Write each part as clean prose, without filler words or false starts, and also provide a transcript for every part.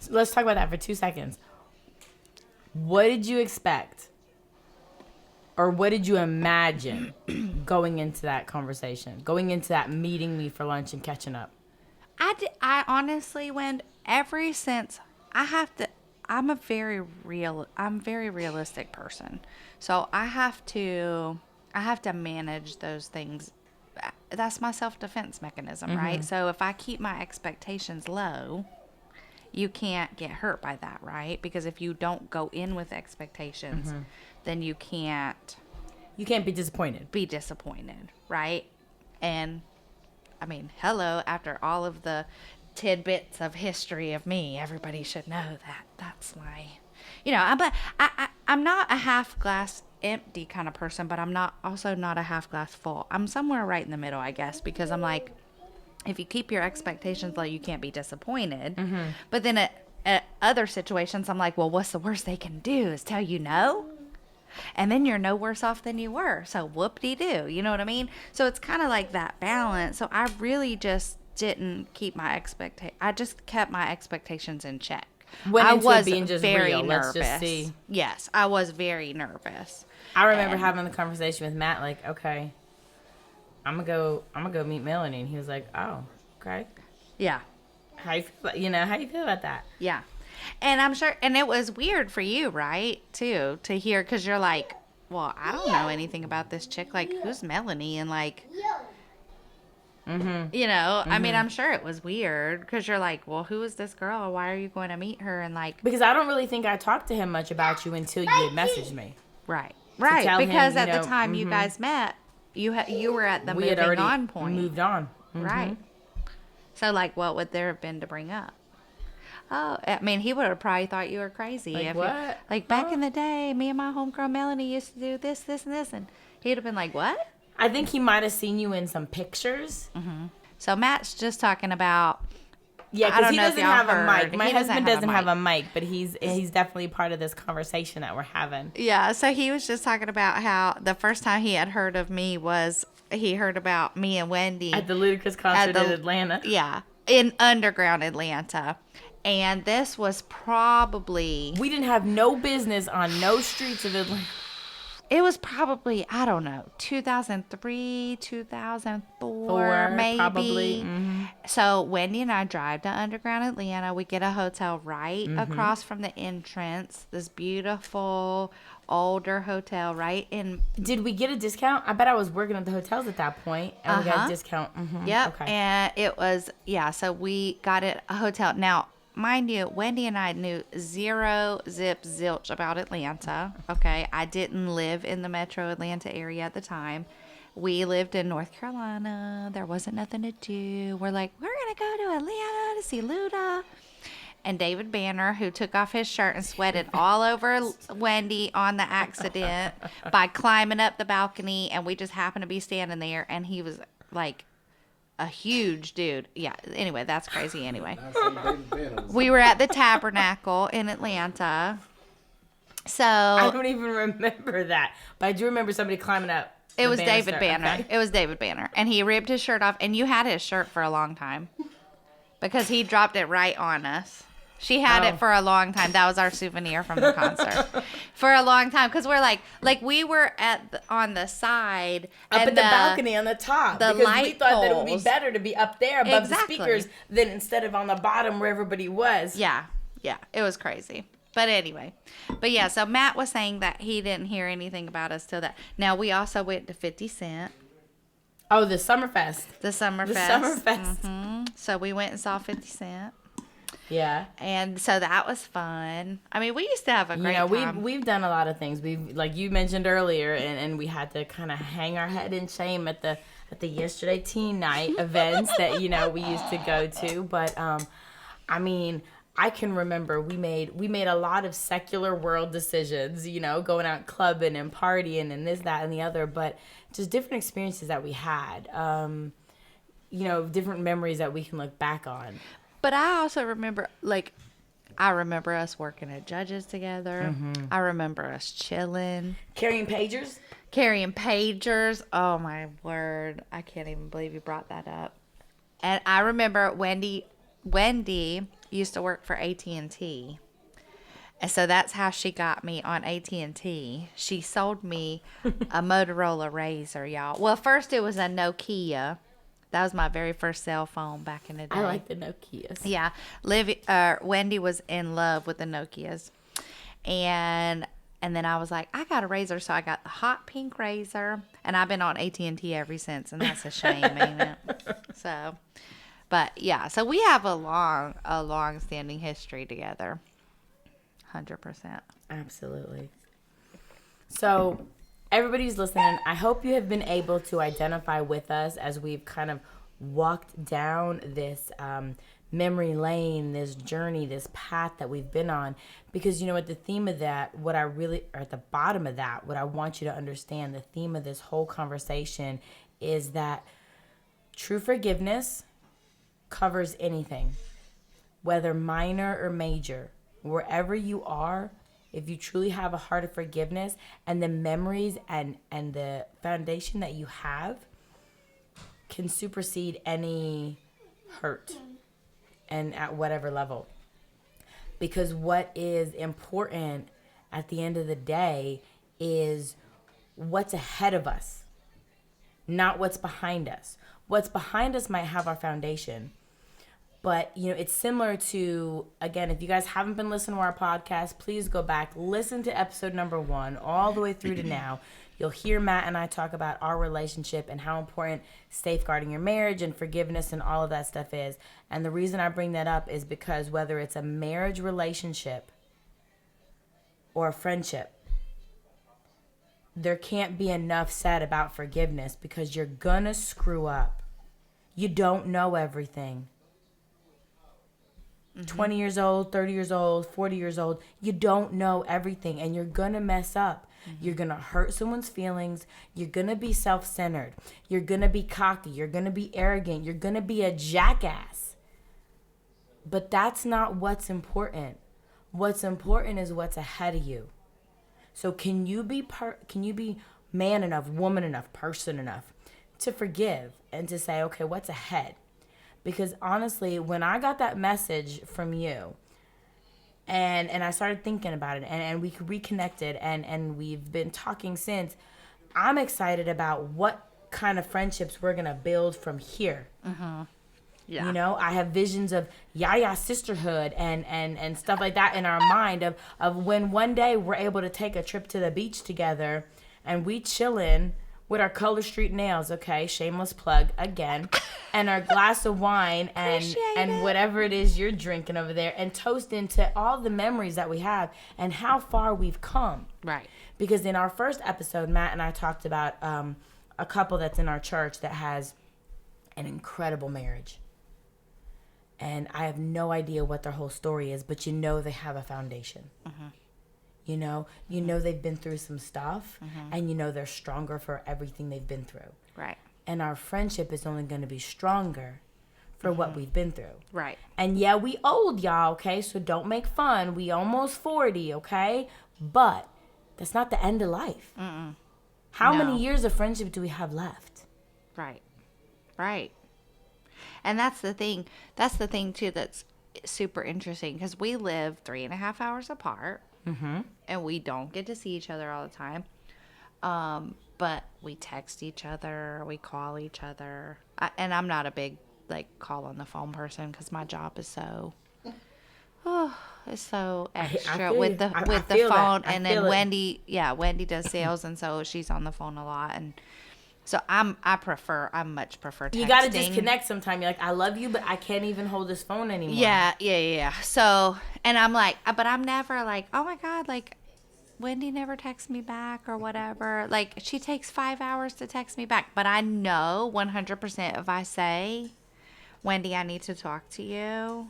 let's talk about that for 2 seconds. What did you expect? Or what did you imagine going into that conversation? Going into that meeting me for lunch and catching up? I honestly, when ever since I'm a very realistic person. So I have to manage those things. That's my self-defense mechanism, right? So if I keep my expectations low, you can't get hurt by that, right? Because if you don't go in with expectations, then you can't be disappointed. Right? And I mean, hello, after all of the tidbits of history of me, everybody should know that that's my, I'm not a half glass empty kind of person, but I'm also not a half glass full. I'm somewhere right in the middle, I guess, because I'm like, if you keep your expectations low, you can't be disappointed. But then at other situations, I'm like, well, what's the worst they can do is tell you no? And then you're no worse off than you were. So whoop-de-doo. You know what I mean? So it's kind of like that balance. So I really just didn't keep my I just kept my expectations in check. I was being just very real. Nervous. Let's just see. Yes, I was very nervous. I remember having the conversation with Matt, like, okay, I'm gonna go meet Melanie, and he was like, oh, okay, yeah. How you feel about that? Yeah. And I'm sure, and it was weird for you, right, too, to hear, because you're like, well, I don't know anything about this chick. Like, who's Melanie? And like, I mean, I'm sure it was weird, because you're like, well, who is this girl? Why are you going to meet her? And like, because I don't really think I talked to him much about you until you had messaged me. Right. Because at the time you guys met, you were at the moving on point. Moved on. Right. So like, what would there have been to bring up? Oh, I mean, he would have probably thought you were crazy. Like, what? Like, back in the day, me and my homegirl Melanie used to do this, this, and this. And he'd have been like, what? I think he might have seen you in some pictures. So Matt's just talking about... Yeah, because he doesn't have a mic. My husband doesn't have a mic, but he's definitely part of this conversation that we're having. Yeah, so he was just talking about how the first time he had heard of me was he heard about me and Wendi. At the Ludacris concert in Atlanta. Yeah, in underground Atlanta. And this was probably... We didn't have no business on no streets of Atlanta. It was probably, I don't know, 2003, 2004, maybe. Probably. So Wendi and I drive to underground Atlanta. We get a hotel right across from the entrance. This beautiful, older hotel right in... Did we get a discount? I bet I was working at the hotels at that point, and we got a discount. Yep. Okay. And it was, so we got a hotel. Now, mind you, Wendi and I knew zero zip zilch about Atlanta. Okay. I didn't live in the metro Atlanta area at the time. We lived in North Carolina. There wasn't nothing to do. We're like, we're going to go to Atlanta to see Luda. And David Banner, who took off his shirt and sweated all over Wendi on the accident by climbing up the balcony. And we just happened to be standing there. And he was like a huge dude. Yeah. Anyway, that's crazy anyway. We were at the Tabernacle in Atlanta. So I don't even remember that. But I do remember somebody climbing up. It was David Banner. Okay. It was David Banner. And he ripped his shirt off. And you had his shirt for a long time. Because he dropped it right on us. She had it for a long time. That was our souvenir from the concert. For a long time. Because we're like we were on the side. Up at the balcony on the top. The because we thought that it would be better to be up there above the speakers than instead of on the bottom where everybody was. Yeah. Yeah. It was crazy. But anyway. But yeah, so Matt was saying that he didn't hear anything about us till that. Now, we also went to 50 Cent. Oh, the Summerfest. The Summerfest. So we went and saw 50 Cent. Yeah. And so that was fun. I mean, we used to have a great time. We've done a lot of things. We've, like you mentioned earlier, and we had to kind of hang our head in shame at the Yesterday Teen Night events that, we used to go to. But, I mean, I can remember we made a lot of secular world decisions, going out clubbing and partying and this, that, and the other. But just different experiences that we had, different memories that we can look back on. But I also remember, I remember us working at Judges together. I remember us chilling. Carrying pagers. Oh, my word. I can't even believe you brought that up. And I remember Wendi used to work for AT&T. And so that's how she got me on AT&T. She sold me a Motorola Razr, y'all. Well, first it was a Nokia. That was my very first cell phone back in the day. I like the Nokias. Yeah. Wendy was in love with the Nokias. And then I was like, I got a Razr, so I got the hot pink Razr, and I've been on AT&T ever since, and that's a shame, ain't it? So, but yeah, so we have a long standing history together. 100%. Absolutely. So, everybody's listening. I hope you have been able to identify with us as we've kind of walked down this memory lane, this journey, this path that we've been on. Because, you know what, the theme of that, or at the bottom of that, what I want you to understand, the theme of this whole conversation is that true forgiveness covers anything, whether minor or major. Wherever you are, if you truly have a heart of forgiveness and the memories and the foundation that you have can supersede any hurt and at whatever level. Because what is important at the end of the day is what's ahead of us, not what's behind us. What's behind us might have our foundation. But, you know, it's similar to, again, if you guys haven't been listening to our podcast, please go back, listen to episode number 1 all the way through to now. You'll hear Matt and I talk about our relationship and how important safeguarding your marriage and forgiveness and all of that stuff is. And the reason I bring that up is because whether it's a marriage relationship or a friendship, there can't be enough said about forgiveness because you're gonna screw up. You don't know everything. 20 years old, 30 years old, 40 years old, you don't know everything and you're going to mess up. You're going to hurt someone's feelings. You're going to be self-centered. You're going to be cocky. You're going to be arrogant. You're going to be a jackass. But that's not what's important. What's important is what's ahead of you. So can you be man enough, woman enough, person enough to forgive and to say, okay, what's ahead? Because honestly, when I got that message from you and I started thinking about it and we reconnected and we've been talking since, I'm excited about what kind of friendships we're going to build from here. Yeah. You know, I have visions of yaya sisterhood and stuff like that in our mind of when one day we're able to take a trip to the beach together and we chillin' with our Color Street nails, okay, shameless plug again, and our glass of wine and whatever it is you're drinking over there, and toast into all the memories that we have and how far we've come. Right. Because in our first episode, Matt and I talked about a couple that's in our church that has an incredible marriage. And I have no idea what their whole story is, but you know they have a foundation. You know they've been through some stuff, and you know they're stronger for everything they've been through. Right. And our friendship is only going to be stronger for what we've been through. Right. And yeah, we old, y'all, okay? So don't make fun. We almost 40, okay? But that's not the end of life. How many years of friendship do we have left? Right. Right. And that's the thing. That's the thing, too, that's super interesting, because we live 3.5 hours apart. And we don't get to see each other all the time. But we text each other, we call each other. And I'm not a big, call on the phone person because my job is so, it's so extra with the phone. And then Wendy does sales, and so she's on the phone a lot. And so I much prefer texting. You got to disconnect sometime. You're like, I love you, but I can't even hold this phone anymore. Yeah. So, and I'm like, but I'm never like, oh my God, Wendy never texts me back or whatever. She takes 5 hours to text me back. But I know 100% if I say, Wendy, I need to talk to you,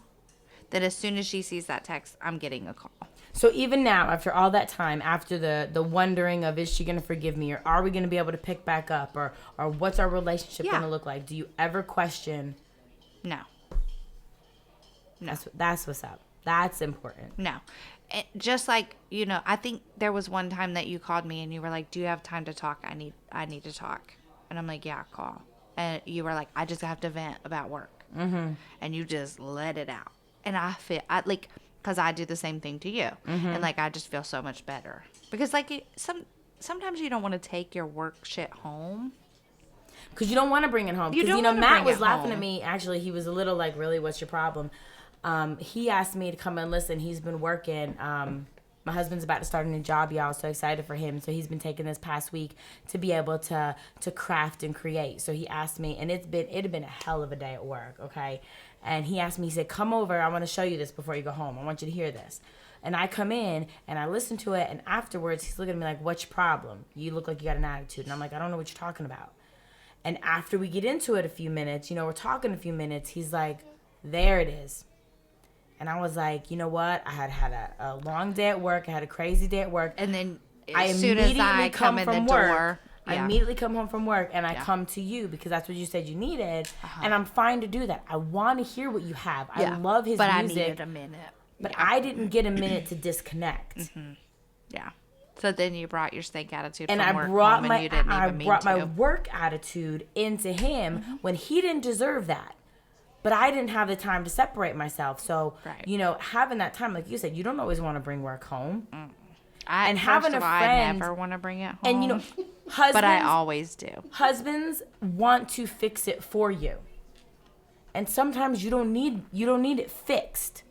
that as soon as she sees that text, I'm getting a call. So even now, after all that time, after the wondering of, is she going to forgive me, or are we going to be able to pick back up, or what's our relationship going to look like? Do you ever question? No. That's what's up. That's important. No. Just I think there was one time that you called me and you were like, do you have time to talk? I need to talk. And I'm like, yeah, call. And you were like, I just have to vent about work. And you just let it out. And I feel, because I do the same thing to you. And, like, I just feel so much better. Because, like, sometimes you don't want to take your work shit home. Because you don't want to bring it home. Because, you know, Matt was laughing at me. Actually, he was a little like, really, what's your problem? He asked me to come and listen. He's been working. My husband's about to start a new job, y'all. So excited for him. So he's been taking this past week to be able to craft and create. So he asked me, and it had been a hell of a day at work, okay? And he asked me, he said, come over. I want to show you this before you go home. I want you to hear this. And I come in, and I listen to it, and afterwards, he's looking at me like, what's your problem? You look like you got an attitude. And I'm like, I don't know what you're talking about. And after we get into it a few minutes, you know, we're talking a few minutes, he's like, there it is. And I was like, you know what? I had a long day at work. I had a crazy day at work. And then as soon as I come in the door, I immediately come home from work and I come to you because that's what you said you needed. And I'm fine to do that. I want to hear what you have. I love his music. But I needed a minute. But I didn't get a minute to disconnect. Yeah. So then you brought your stank attitude and from I work brought home my and you didn't I even mean brought to. my work attitude into him when he didn't deserve that. But I didn't have the time to separate myself. So, you know, having that time, like you said, you don't always want to bring work home. And having a friend, I never want to bring it home. And, you know, husbands. But I always do. Husbands want to fix it for you. And sometimes you don't need it fixed.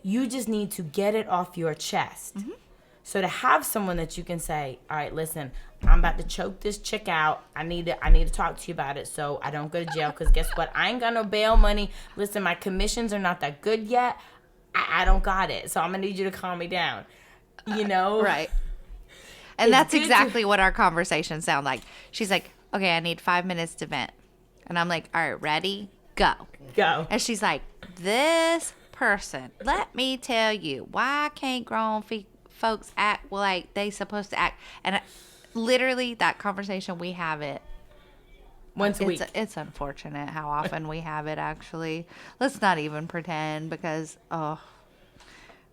You just need to get it off your chest. So to have someone that you can say, all right, listen, I'm about to choke this chick out. I need to talk to you about it so I don't go to jail. Because guess what? I ain't got no bail money. Listen, my commissions are not that good yet. I don't got it. So I'm going to need you to calm me down. You know? Right. And that's exactly what our conversations sound like. She's like, okay, I need 5 minutes to vent. And I'm like, all right, ready? Go. And she's like, this person, let me tell you, why can't grown folks act like they supposed to act? And literally that conversation, we have it once a week. It's unfortunate how often we have it, actually. Let's not even pretend because,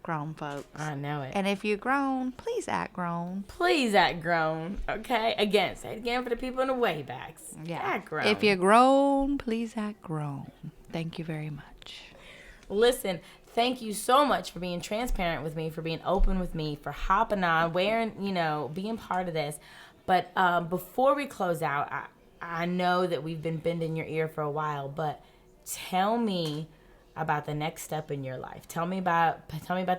grown folks. I know it. And if you're grown, please act grown. Please act grown, okay? Again, say it again for the people in the waybacks. Yeah. Act grown. If you're grown, please act grown. Thank you very much. Listen, thank you so much for being transparent with me, for being open with me, for hopping on, being part of this. But before we close out, I know that we've been bending your ear for a while, but tell me about the next step in your life. Tell me about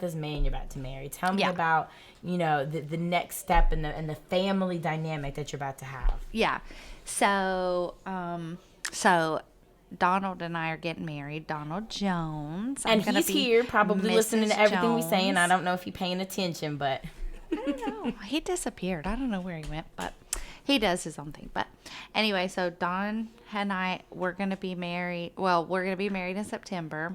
this man you're about to marry. Tell me about, the next step in the family dynamic that you're about to have. Yeah. So Donald and I are getting married. Donald Jones. And he's here, probably Mrs. listening to everything we say, and I Jones. don't know if he's paying attention, but I don't know. He disappeared. I don't know where he went, but he does his own thing. But anyway, so Don and I, we're going to be married. Well, we're going to be married in September.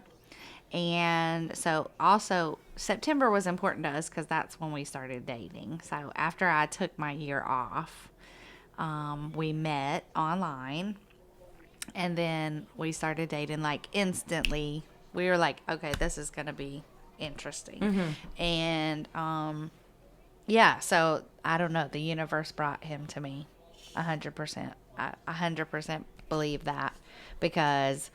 And so also September was important to us because that's when we started dating. So after I took my year off, we met online. And then we started dating like instantly. We were like, okay, this is going to be interesting. And so I don't know. The universe brought him to me 100%. I 100% believe that because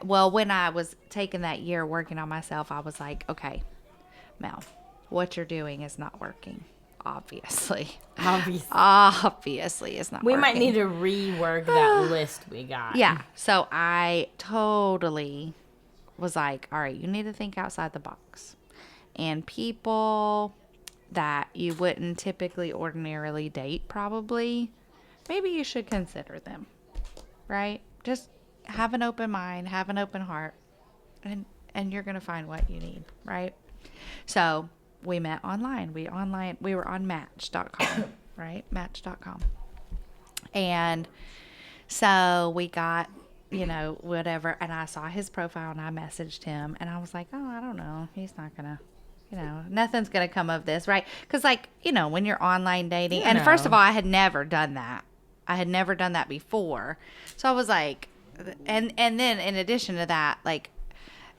when I was taking that year working on myself, I was like, okay, Mel, what you're doing is not working. Obviously it's not we working. might need to rework that list we got. Yeah. So I totally was like, all right, you need to think outside the box. And people that you wouldn't typically ordinarily date, probably, maybe you should consider them, right? Just have an open mind, have an open heart, and you're going to find what you need, right? So we met online. We were on Match.com, right? Match.com. And so we got, whatever. And I saw his profile and I messaged him and I was like, oh, I don't know. He's not going to, nothing's going to come of this, right? Because when you're online dating, and first of all, I had never done that. I had never done that before. So I was like, and then in addition to that,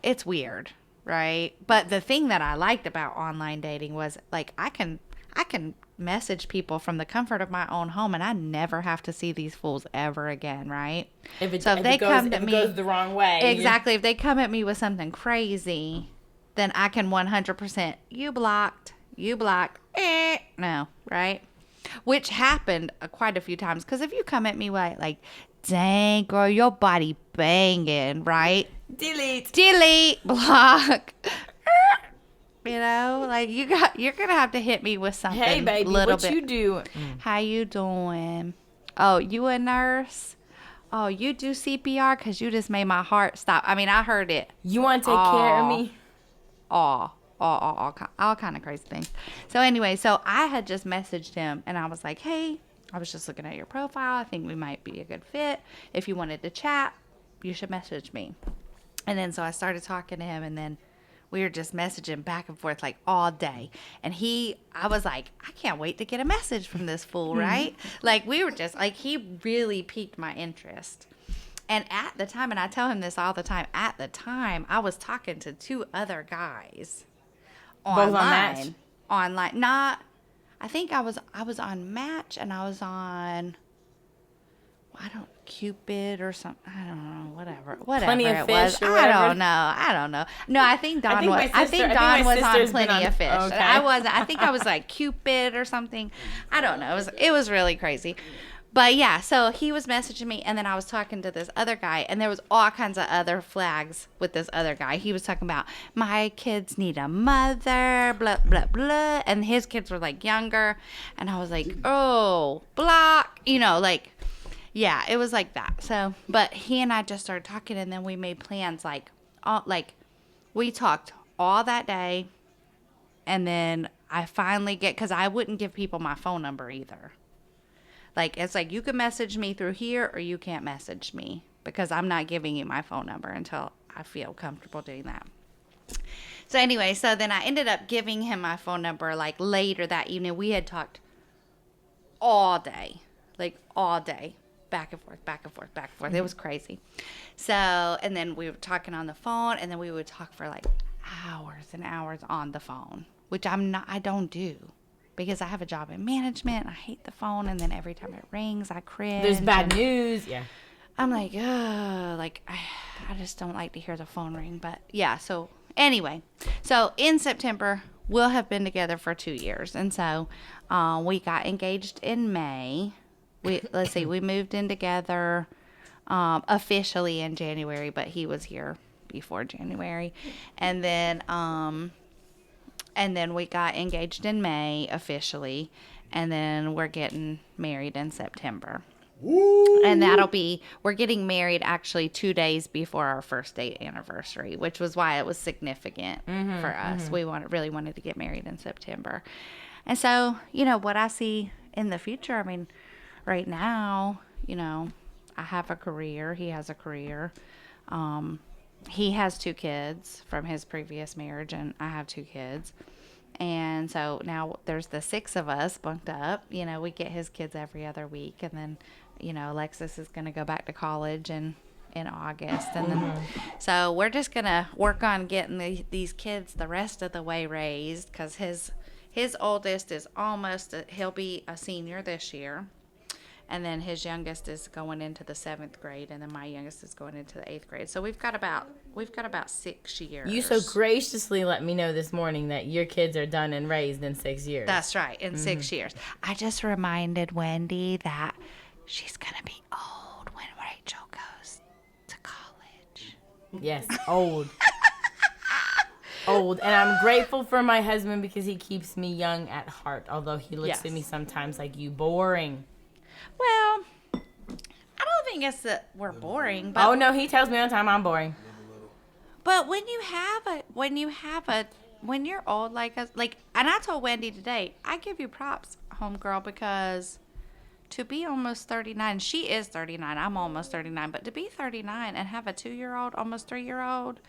it's weird. Right. But the thing that I liked about online dating was I can I can message people from the comfort of my own home, and I never have to see these fools ever again, right? If it goes the wrong way. Exactly. If they come at me with something crazy, then I can 100% you blocked, no, right? Which happened quite a few times. Because if you come at me like, dang, girl, your body banging, right? Delete, block. You know, like you're gonna have to hit me with something. Hey, baby, what you do? How you doing? Oh, you a nurse? Oh, you do CPR? Because you just made my heart stop. I mean, I heard it. You want to take care of me? All kind of crazy things. So anyway, so I had just messaged him, and I was like, hey, I was just looking at your profile. I think we might be a good fit. If you wanted to chat, you should message me. And then so I started talking to him, and then we were just messaging back and forth like all day. And I was like, I can't wait to get a message from this fool, right? Like we were just like, he really piqued my interest. And at the time, and I tell him this all the time, at the time, I was talking to 2 other guys online. Both on Match? Online. Not, I think I was on Match, and I was on, Cupid or something. I don't know, whatever Plenty of it Fish was. or whatever? I don't know. No, I think Don was. I think Don was on Plenty of Fish. Okay. I wasn't. I think I was like Cupid or something. I don't know. It was really crazy. But yeah, so he was messaging me, and then I was talking to this other guy, and there was all kinds of other flags with this other guy. He was talking about, my kids need a mother, blah, blah, blah, and his kids were, like, younger, and I was like, oh, block, like, yeah, it was like that. So, but he and I just started talking, and then we made plans, we talked all that day, and then I finally because I wouldn't give people my phone number either. Like, it's like, you can message me through here or you can't message me, because I'm not giving you my phone number until I feel comfortable doing that. So anyway, so then I ended up giving him my phone number, like, later that evening. We had talked all day, back and forth. It was crazy. So, and then we were talking on the phone, and then we would talk for, like, hours and hours on the phone, which I don't do. Because I have a job in management, I hate the phone, and then every time it rings, I cringe. There's bad news, yeah. I'm like, ugh, like, I just don't like to hear the phone ring. But yeah, so anyway, so in September, we'll have been together for 2 years. And so we got engaged in May. We moved in together officially in January, but he was here before January. And then we got engaged in May officially, and then we're getting married in September. Woo! And we're getting married actually 2 days before our first date anniversary, which was why it was significant for us. We really wanted to get married in September. And so, what I see in the future, I mean, right now, I have a career. He has a career. He has 2 kids from his previous marriage, and I have 2 kids. And so now there's the 6 of us bunked up. We get his kids every other week. And then, Alexis is going to go back to college in August. And then, so we're just going to work on getting these kids the rest of the way raised, because his oldest is he'll be a senior this year. And then his youngest is going into the 7th grade, and then my youngest is going into the 8th grade. So we've got about 6 years. You so graciously let me know this morning that your kids are done and raised in 6 years. That's right, in 6 years. I just reminded Wendy that she's gonna be old when Rachel goes to college. Yes, old. Old. And I'm grateful for my husband because he keeps me young at heart, although he looks at me sometimes like, you boring. Well, I don't think it's that we're boring. But, oh no, he tells me all the time I'm boring. But when you're old like us, and I told Wendy today, I give you props, homegirl, because to be almost 39, she is 39, I'm almost 39, but to be 39 and have a 2-year-old, almost 3-year-old,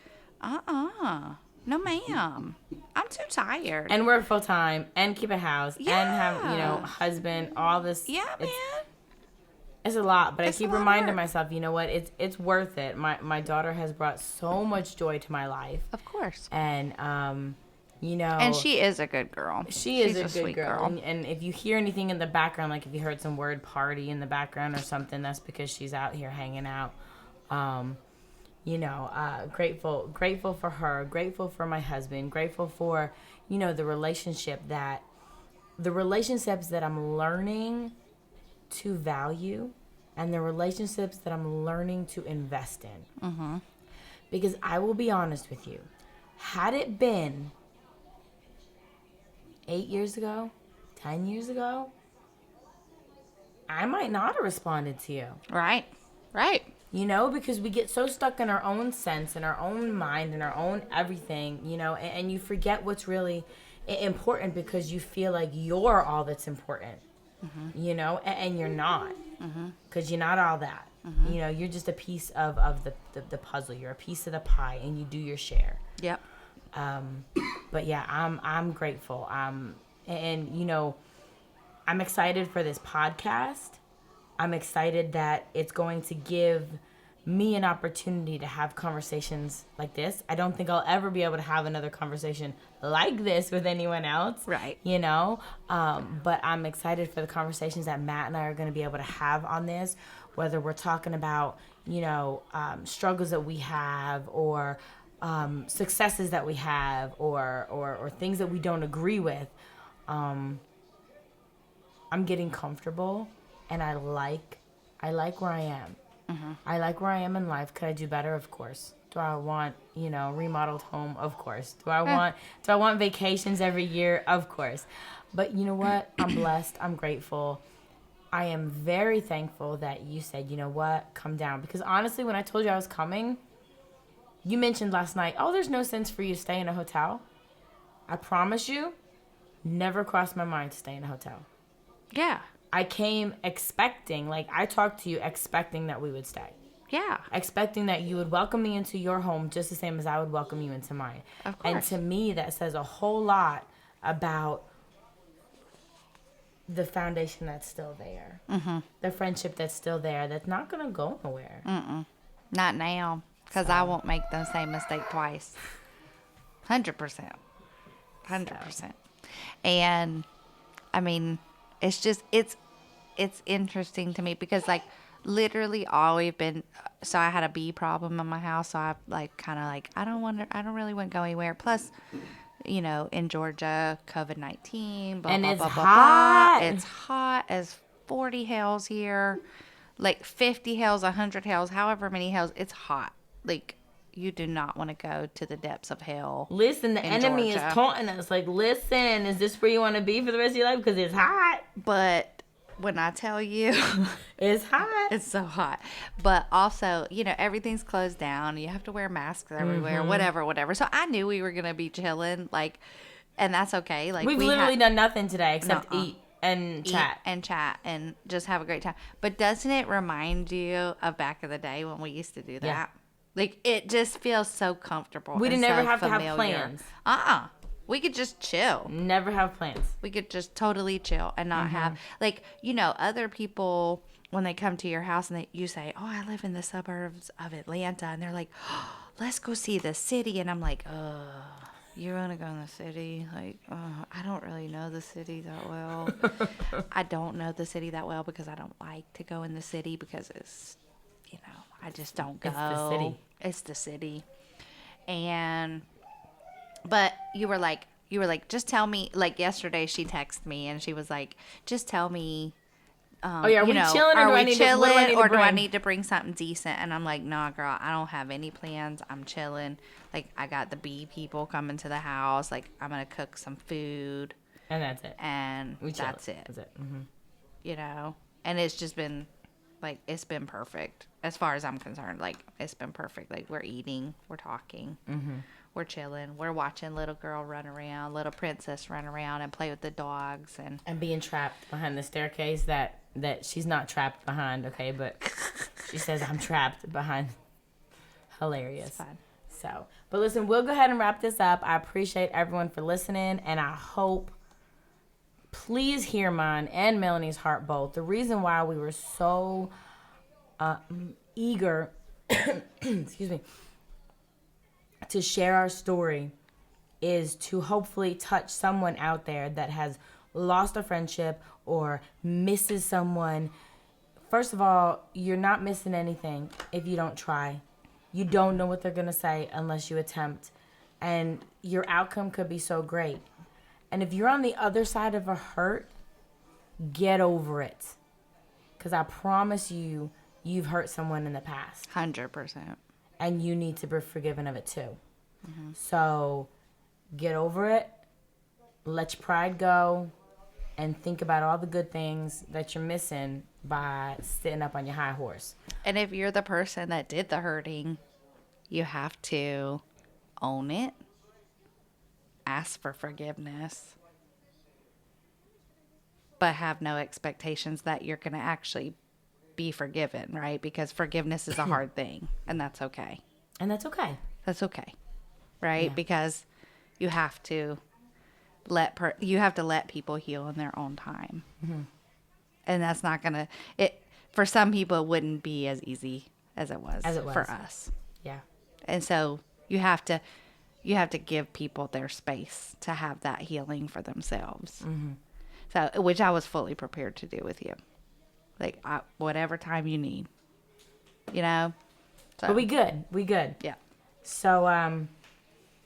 no ma'am, I'm too tired. And work full time, and keep a house, and have, husband, all this. Yeah, man. It's a lot, but It's I keep reminding myself, you know what? It's worth it. My daughter has brought so much joy to my life. Of course. And And she is a good girl. She's a good girl. And if you hear anything in the background, like if you heard some word party in the background or something, that's because she's out here hanging out. Grateful for her, grateful for my husband, grateful for, the relationships that I'm learning to value, and the relationships that I'm learning to invest in. Mm-hmm. Because I will be honest with you, had it been 8 years ago, 10 years ago, I might not have responded to you. Right. Because we get so stuck in our own sense, in our own mind, in our own everything, and you forget what's really important because you feel like you're all that's important, and you're not, because you're not all that. You're just a piece of the puzzle. You're a piece of the pie, and you do your share. Yep. But yeah, I'm grateful. I'm excited for this podcast. I'm excited that it's going to give me an opportunity to have conversations like this. I don't think I'll ever be able to have another conversation like this with anyone else. Right. But I'm excited for the conversations that Matt and I are going to be able to have on this, whether we're talking about, struggles that we have, or successes that we have, or things that we don't agree with. I'm getting comfortable, and I like where I am. Mm-hmm. I like where I am in life. Could I do better? Of course. Do I want, remodeled home? Of course. Do I want vacations every year? Of course. But you know what? I'm blessed. I'm grateful. I am very thankful that you said, you know what, come down. Because honestly, when I told you I was coming, you mentioned last night, oh, there's no sense for you to stay in a hotel. I promise you, never crossed my mind to stay in a hotel. Yeah. I came expecting, I talked to you expecting that we would stay. Yeah. Expecting that you would welcome me into your home just the same as I would welcome you into mine. Of course. And to me, that says a whole lot about the foundation that's still there. Mm-hmm. The friendship that's still there, that's not going to go nowhere. Mm-mm. Not now, because I won't make the same mistake twice. 100%. 100%. And, I mean, it's just, it's interesting to me because, literally all we've been, so I had a bee problem in my house, so I, I don't really want to go anywhere. Plus, in Georgia, COVID-19, blah, and blah, it's blah, blah, hot. blah. It's hot as 40 hells here. 50 hells, 100 hells, however many hells. It's hot. You do not want to go to the depths of hell. Listen, the enemy is taunting us. Listen, is this where you want to be for the rest of your life? Because it's hot. But when I tell you, it's hot. It's so hot. But also, everything's closed down. You have to wear masks everywhere, whatever. So I knew we were going to be chilling, and that's okay. We've literally done nothing today except eat and chat. And just have a great time. But doesn't it remind you of back in the day when we used to do that? Yeah. It just feels so comfortable. We didn't ever have to have plans. We could just chill. Never have plans. We could just totally chill and not have, other people, when they come to your house and you say, oh, I live in the suburbs of Atlanta. And they're like, oh, let's go see the city. And I'm like, you want to go in the city? I don't really know the city that well. I don't know the city that well because I don't like to go in the city because it's, I just don't go. It's the city. It's the city. But you were like, just tell me, yesterday she texted me and she was like, just tell me, are we chilling or do I need to bring something decent? And I'm like, nah, girl, I don't have any plans. I'm chilling. I got the bee people coming to the house. I'm going to cook some food. And that's it. And that's it. That's it. Mm-hmm. And it's just been, it's been perfect as far as I'm concerned. It's been perfect. We're eating, we're talking, we're chilling, we're watching little girl run around, little princess run around and play with the dogs and being trapped behind the staircase that she's not trapped behind, okay, but she says I'm trapped behind. Hilarious. It's fun. So, but listen, we'll go ahead and wrap this up. I appreciate everyone for listening, and I hope, please hear mine and Melanie's heart both. The reason why we were so eager, excuse me, to share our story is to hopefully touch someone out there that has lost a friendship or misses someone. First of all, you're not missing anything if you don't try. You don't know what they're going to say unless you attempt. And your outcome could be so great. And if you're on the other side of a hurt, get over it. Because I promise you, you've hurt someone in the past. 100%. And you need to be forgiven of it too. So get over it. Let your pride go. And think about all the good things that you're missing by sitting up on your high horse. And if you're the person that did the hurting, you have to own it, ask for forgiveness, but have no expectations that you're going to actually be forgiven, right? Because forgiveness is a hard thing, and that's okay. And that's okay. That's okay, right? Yeah. Because you have to let people heal in their own time. And that's not going to, for some people, it wouldn't be as easy as it was for us. Yeah. And so you have to give people their space to have that healing for themselves. So, which I was fully prepared to do with you. Like, whatever time you need, So, But we good. Yeah. So,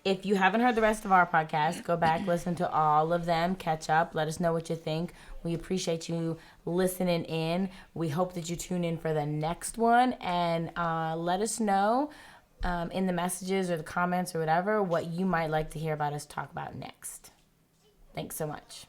if you haven't heard the rest of our podcast, go back, listen to all of them, catch up, let us know what you think. We appreciate you listening in. We hope that you tune in for the next one, and let us know in the messages or the comments or whatever what you might like to hear about us talk about next. Thanks so much.